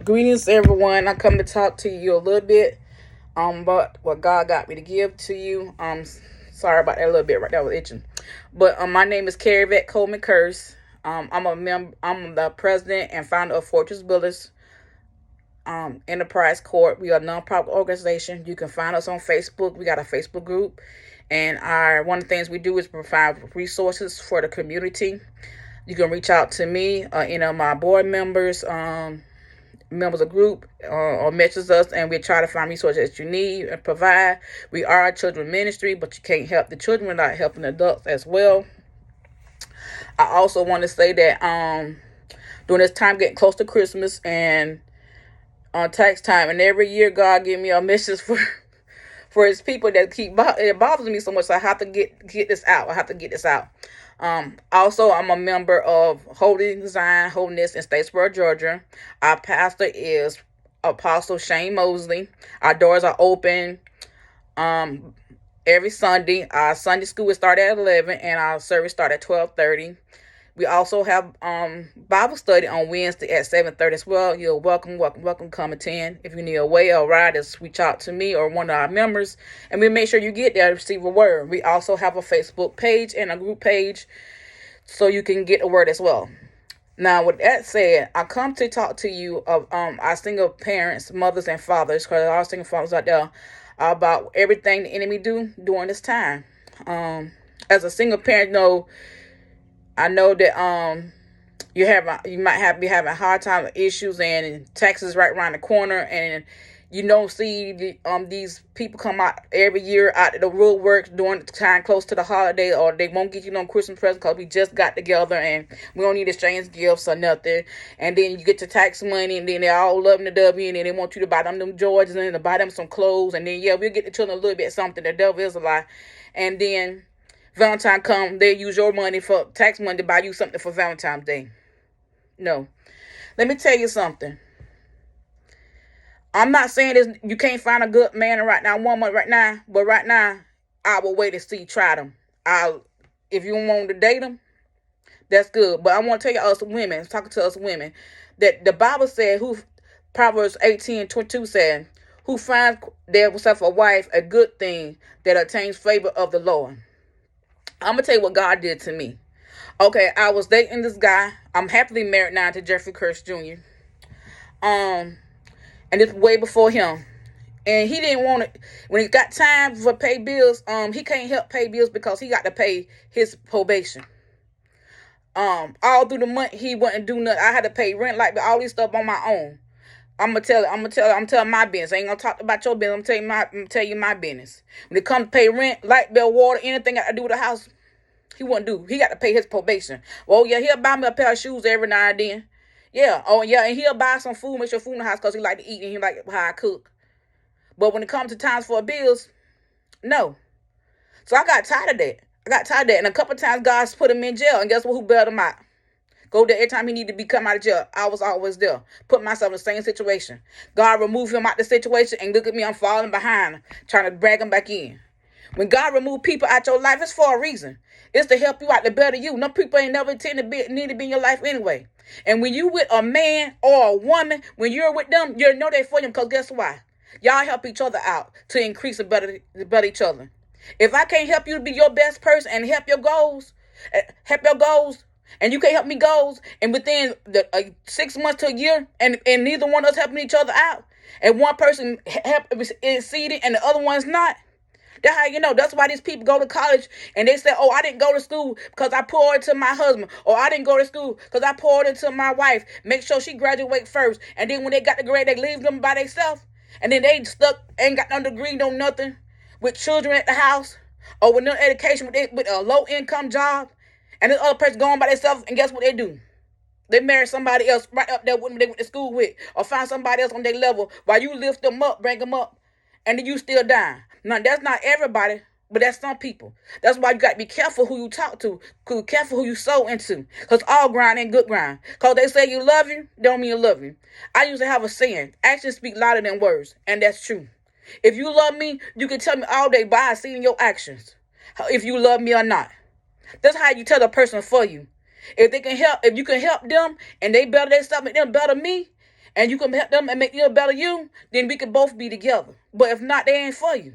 Greetings, everyone. I come to talk to you a little bit about what God got me to give to you. Sorry about that a little bit right there, was itching. But my name is Coleman-Kearse. I'm the president and founder of Fortress Builders Enterprise Corp. We are a nonprofit organization. You can find us on Facebook. We got a Facebook group, and our one of the things we do is provide resources for the community. You can reach out to me, my board members of group, or message us, and we try to find resources that you need and provide. We are a children ministry, but you can't help the children without helping adults as well. I also want to say that during this time getting close to Christmas and on tax time, and every year God give me a message for his people that it bothers me so much. So I have to get this out. I have to get this out. Also, I'm a member of Holiness in Statesboro, Georgia. Our pastor is Apostle Shane Mosley. Our doors are open every Sunday. Our Sunday school will start at 11 and our service start at 12:30. We also have Bible study on Wednesday at 7:30 as well. You're welcome. Come attend. If you need a way or a ride, just reach out to me or one of our members, and we'll make sure you get there to receive a word. We also have a Facebook page and a group page, so you can get a word as well. Now, with that said, I come to talk to you of our single parents, mothers, and fathers, because there are single fathers out there, about everything the enemy do during this time. As a single parent, I know that you might be having hard time issues, and taxes right around the corner, and you don't see these people come out every year out of the woodwork during the time close to the holiday, or they won't get you no Christmas present because we just got together and we don't need to exchange gifts or nothing. And then you get your tax money, and then they're all loving the W, and then they want you to buy them Jordans and to buy them some clothes, and then we'll get the children a little bit something. The devil is a lie. And then Valentine come, they use your money for tax money to buy you something for Valentine's Day. No. Let me tell you something. I'm not saying this, you can't find a good man right now, woman right now, but right now, I will wait and see, try them. If you want to date them, that's good. But I want to tell you, us women, talking to us women, that the Bible said, Proverbs 18:22 said, who finds themselves a wife, a good thing that attains favor of the Lord. I'm going to tell you what God did to me. Okay, I was dating this guy. I'm happily married now to Jeffrey Kearse Jr. And it's way before him. And he didn't want it. When he got time for pay bills, he can't help pay bills because he got to pay his probation. All through the month, he wouldn't do nothing. I had to pay rent, like all this stuff on my own. I'm telling my business. I ain't gonna talk about your business. I'm tell you my business. When it comes to pay rent, light bill, water, anything got to do with the house, he wouldn't do. He got to pay his probation. Well, yeah, he'll buy me a pair of shoes every now and then. Yeah. Oh, yeah, and he'll buy some food, make sure food in the house because he like to eat and he like how I cook. But when it comes to times for bills, no. So I got tired of that. And a couple of times God's put him in jail. And guess what? Who bailed him out? Go there every time he needed to be come out of jail. I was always there. Put myself in the same situation. God removed him out the situation, and look at me, I'm falling behind, trying to drag him back in. When God remove people out your life, it's for a reason. It's to help you out, to better you. No people ain't never need to be in your life anyway. And when you with a man or a woman, when you're with them, you know they for them, because guess why? Y'all help each other out to increase and better each other. If I can't help you to be your best person and help your goals, and you can't help me goals, and within the 6 months to a year, and neither one of us helping each other out, and one person exceeding and the other one's not, that's how you know. That's why these people go to college and they say, oh, I didn't go to school because I poured into my husband, or I didn't go to school because I poured into my wife. Make sure she graduate first, and then when they got the grade, they leave them by themselves, and then they stuck, ain't got no degree, no nothing, with children at the house, or with no education, with a low income job. And this other person going by themselves, and guess what they do? They marry somebody else right up there with them they went to school with, or find somebody else on their level while you lift them up, bring them up, and then you still dying. Now, that's not everybody, but that's some people. That's why you got to be careful who you talk to, careful who you sow into, because all ground ain't good ground. Because they say you love you, don't mean you love you. I used to have a saying, actions speak louder than words, and that's true. If you love me, you can tell me all day by I see in your actions if you love me or not. That's how you tell the person for you. If you can help them and they better themselves, make them better me, and you can help them and make you a better you, then we can both be together. But if not, they ain't for you.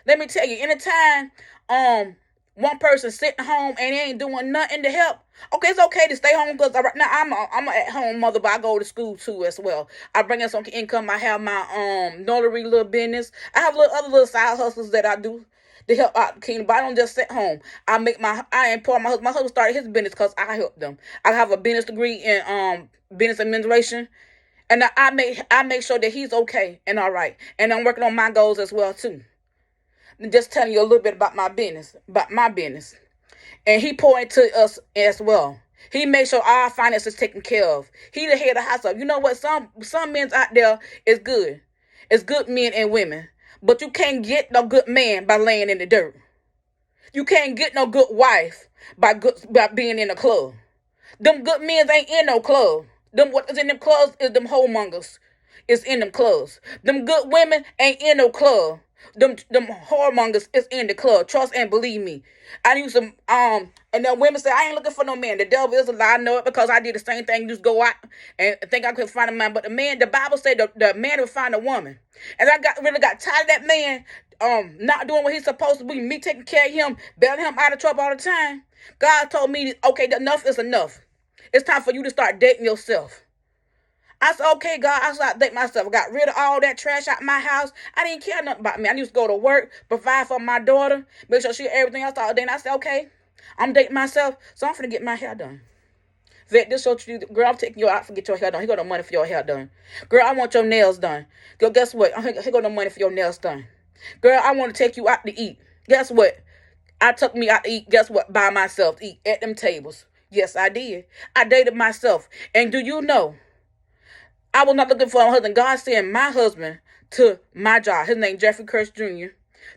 Let me tell you, anytime one person sitting home and they ain't doing nothing to help, okay, it's okay to stay home because right now I'm a at home mother, but I go to school too as well. I bring in some income. I have my notary little business. I have other little side hustles that I do to help out the kingdom. But I don't just sit home. I employ my husband. My husband started his business because I helped them. I have a business degree in business administration. And I make sure that he's okay and all right. And I'm working on my goals as well too. I'm just telling you a little bit about my business. And he poured into us as well. He made sure our finances taken care of. He the head of the household. You know what? Some men out there is good. It's good men and women. But you can't get no good man by laying in the dirt. You can't get no good wife by being in a club. Them good men ain't in no club. Them what is in them clubs is them homongers. Is in them clubs. Them good women ain't in no club. Them whoremongers is in the club. Trust and believe me. I used to and then women say I ain't looking for no man. The devil is a lie. I know it because I did the same thing. Just go out and think I could find a man. But the Bible said the man will find a woman. And I really got tired of that man not doing what he's supposed to be. Me taking care of him, bailing him out of trouble all the time. God told me, okay, enough is enough. It's time for you to start dating yourself. I said, okay, God, I started dating myself. I got rid of all that trash out my house. I didn't care nothing about me. I used to go to work, provide for my daughter, make sure she everything else. Then I said, okay, I'm dating myself, so I'm finna get my hair done. Vet, this show you, girl, I'm taking you out to get your hair done. Here go the money for your hair done. Girl, I want your nails done. Girl, guess what? Here go the money for your nails done. Girl, I want to take you out to eat. Guess what? I took me out to eat, guess what? By myself, to eat at them tables. Yes, I did. I dated myself. And do you know, I was not looking for a husband. God sent my husband to my job. His name Jeffrey Kearse Jr.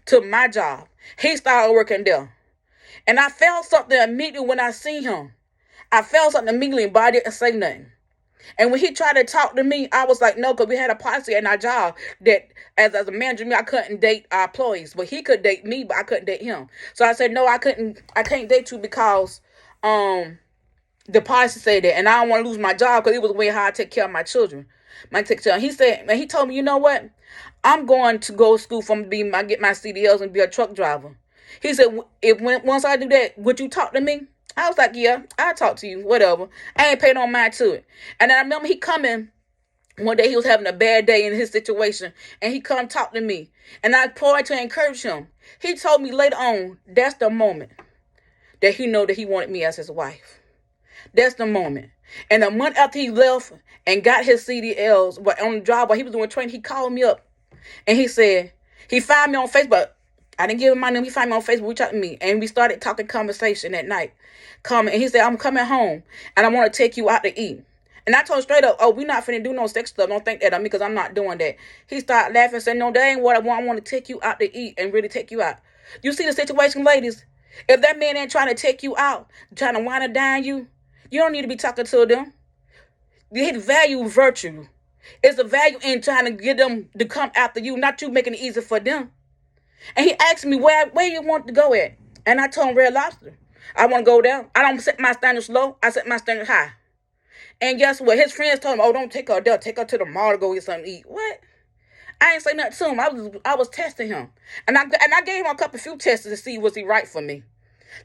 to my job. He started working there. And I felt something immediately when I seen him. I felt something immediately, but I didn't say nothing. And when he tried to talk to me, I was like, no, because we had a policy in our job that as a manager, I couldn't date our employees. But he could date me, but I couldn't date him. So I said, no, I can't date you because the policy said that. And I don't want to lose my job because it was the way how I take care of my children. He said, and he told me, you know what? I'm going to go to school get my CDLs and be a truck driver. He said, once I do that, would you talk to me? I was like, yeah, I'll talk to you, whatever. I ain't paid no mind to it. And then I remember he coming one day, he was having a bad day in his situation, and he come talk to me. And I tried to encourage him. He told me later on, that's the moment that he know that he wanted me as his wife. That's the moment. And a month after he left and got his CDLs, but on the job while he was doing training, he called me up. And he said, he found me on Facebook. I didn't give him my name. He found me on Facebook. Reached out to me. And we started talking conversation that night. And he said, I'm coming home. And I want to take you out to eat. And I told him straight up, we're not finna do no sex stuff. Don't think that of me because I'm not doing that. He started laughing and said, no, that ain't what I want. I want to take you out to eat and really take you out. You see the situation, ladies? If that man ain't trying to take you out, trying to wine and dine you, you don't need to be talking to them. His value virtue. It's a value in trying to get them to come after you, not you making it easy for them. And he asked me where you want to go at. And I told him Red Lobster. I want to go there. I don't set my standards low. I set my standards high. And guess what? His friends told him, don't take her there. Take her to the mall to go get something to eat. What? I ain't say nothing to him. I was testing him. And I gave him a few tests to see was he right for me.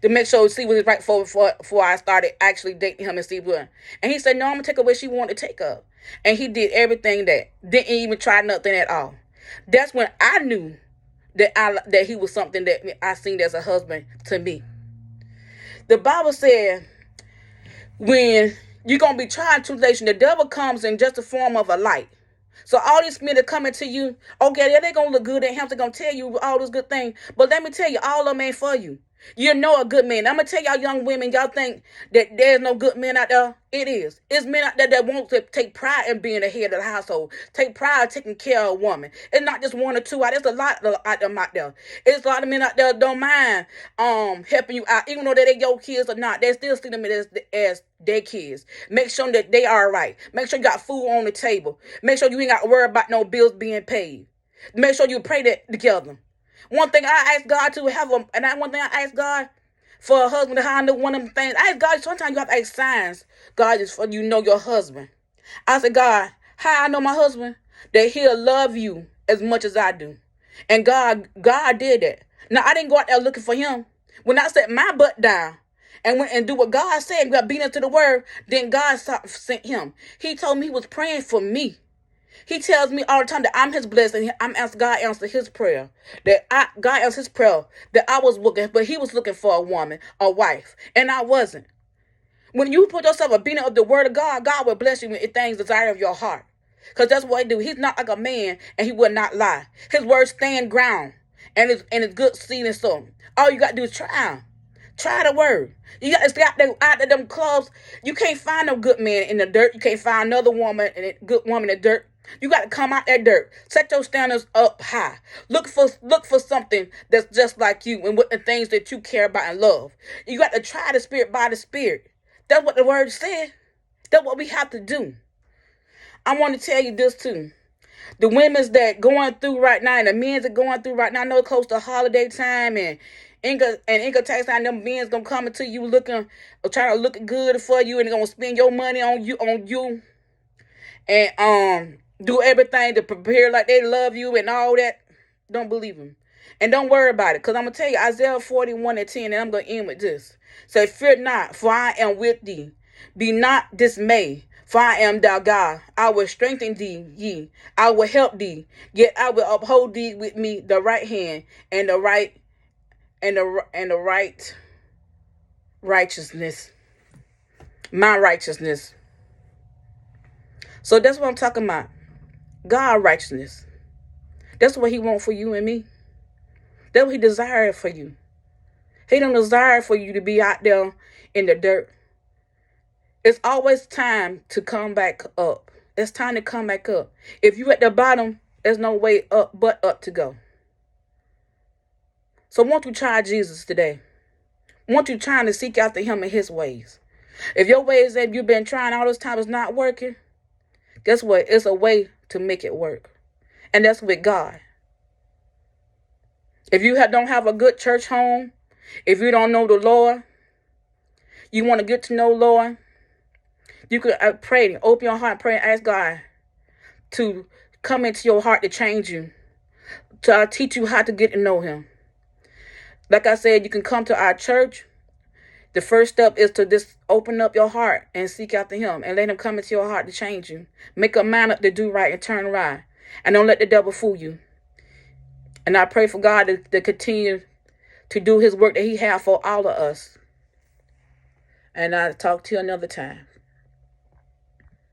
To make sure, see was he right for before I started actually dating him and see what. And he said, no, I'm going to take her where she wanted to take her. And he did everything that. Didn't even try nothing at all. That's when I knew that he was something that I seen as a husband to me. The Bible said, when you're going to be trying tribulation, the devil comes in just the form of a light. So all these men that coming to you, okay, they're going to look good at him. They're going to tell you all those good things. But let me tell you, all of them ain't for you. You know a good man. I'm going to tell y'all young women, y'all think that there's no good men out there. It is. It's men out there that want to take pride in being the head of the household. Take pride in taking care of a woman. It's not just one or two out. There's a lot of them out there. It's a lot of men out there that don't mind helping you out. Even though they're your kids or not, they still see them as their kids. Make sure that they are right. Make sure you got food on the table. Make sure you ain't got to worry about no bills being paid. Make sure you pray that together. One thing I asked God to have one thing I asked God for a husband to handle one of them things. I asked God, sometimes you have to ask signs. God is for you know your husband. I said, God, How I know my husband? That he'll love you as much as I do. And God did that. Now, I didn't go out there looking for him. When I set my butt down and went and do what God said, got beat into the word, then God sent him. He told me he was praying for me. He tells me all the time that I'm his blessing. God answered his prayer. God answered his prayer that I was looking, but he was looking for a woman, a wife, and I wasn't. When you put yourself obedient of the word of God, God will bless you with things desire of your heart. Because that's what he do. He's not like a man, and he will not lie. His words stand ground, and it's good seed and so. All you got to do is try him. Try the word. You got to stay out of them clubs. You can't find no good man in the dirt. You can't find another woman, and a good woman in the dirt. You got to come out that dirt. Set your standards up high. Look for something that's just like you and what the things that you care about and love. You got to try the spirit by the spirit. That's what the word said. That's what we have to do. I want to tell you this too. The women's that going through right now and the men's that going through right now, I know it's close to holiday time and income tax time, them men's gonna come into you looking or trying to look good for you and they're gonna spend your money on you and do everything to prepare like they love you and all that. Don't believe them. And don't worry about it. Because I'm going to tell you, Isaiah 41:10, and I'm going to end with this. Say, fear not, for I am with thee. Be not dismayed, for I am thy God. I will strengthen thee, ye. I will help thee. Yet I will uphold thee with me the right hand and the right righteousness. My righteousness. So that's what I'm talking about. God righteousness. That's what he wants for you and me. That's what he desired for you. He don't desire for you to be out there in the dirt. It's always time to come back up. It's time to come back up. If you at the bottom, there's no way up but up to go. So won't you try Jesus today? Won't you trying to seek after him and his ways? If your ways that you've been trying all this time is not working, guess what? It's a way to make it work. And that's with God. If you don't have a good church home, if you don't know the Lord, you want to get to know Lord, you could pray, open your heart and pray and ask God to come into your heart to change you, to teach you how to get to know him. Like I said, you can come to our church. The first step is to just open up your heart and seek after him and let him come into your heart to change you. Make a mind up to do right and turn right. And don't let the devil fool you. And I pray for God to continue to do his work that he has for all of us. And I'll talk to you another time.